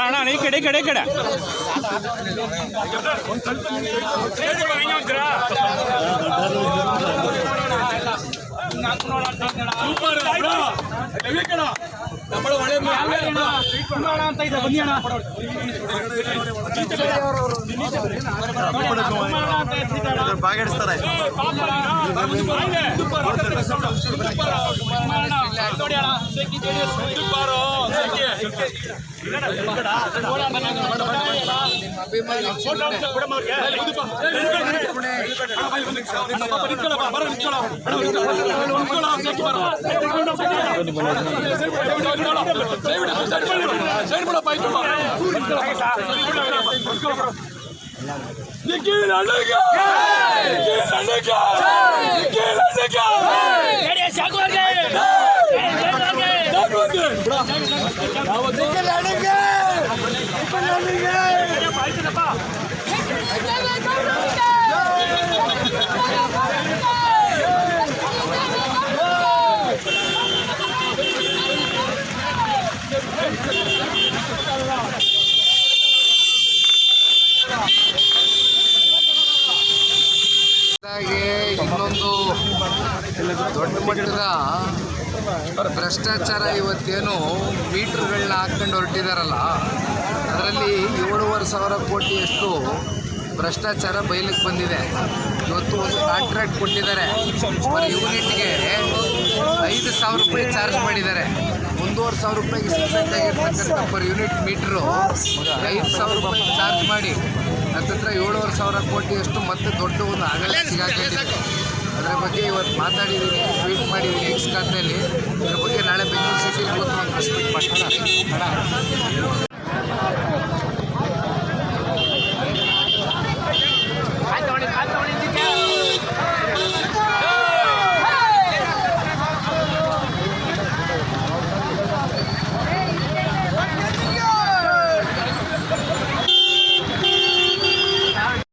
ಅಣ್ಣ ಈ ಕಡೆ ಕಡೆ ಕಡೆ ಅಂತ ಇದೆ ಬನ್ನಿ ಅಣ್ಣ ಭಾಗವಹಿಸ್ತಾರೆ ಇನ್ನೊಂದು ದೊಡ್ಡ ಮಟ್ಟದ ಭ್ರಷ್ಟಾಚಾರ ಇವತ್ತೇನು ಮೀಟರ್ಗಳನ್ನ ಹಾಕ್ಕೊಂಡು ಹೊರಟಿದಾರಲ್ಲ, ಅದರಲ್ಲಿ 7,500 ಕೋಟಿಯಷ್ಟು ಭ್ರಷ್ಟಾಚಾರ ಬಯಲಿಗೆ ಬಂದಿದೆ. ಇವತ್ತು ಒಂದು ಕಾಂಟ್ರಾಕ್ಟ್ ಕೊಟ್ಟಿದ್ದಾರೆ, ಪರ್ ಯೂನಿಟ್ಗೆ 5,000 ರೂಪಾಯಿ ಚಾರ್ಜ್ ಮಾಡಿದ್ದಾರೆ. 1,500 ರೂಪಾಯಿಗೆ ಸಿಗಬೇಕಾಗಿರ್ತಕ್ಕಂಥ ಪರ್ ಯೂನಿಟ್ ಮೀಟ್ರು 5,000 ರೂಪಾಯಿ ಚಾರ್ಜ್ ಮಾಡಿ ಹತ್ತಿರ 7,500 ಕೋಟಿಯಷ್ಟು ಮತ್ತೆ ದೊಡ್ಡ ಒಂದು ಆಗಲ ಸಿಗಾಕೊಂಡಿದೆ. ಅದರ ಬಗ್ಗೆ ಇವತ್ತು ಮಾತಾಡಿದ್ದೀನಿ, ಟ್ವೀಟ್ ಮಾಡಿದ್ದೀನಿ ಎಕ್ಸ್ ಖಾತೆಯಲ್ಲಿ. ಇದ್ರ ಬಗ್ಗೆ ನಾಳೆ ಬೆಂಗಳೂರು ಸಿಟಿಲಿ ಒಂದು ಪ್ರೆಸ್ ಮೀಟ್ ಮಾಡ್ತೀನಿ.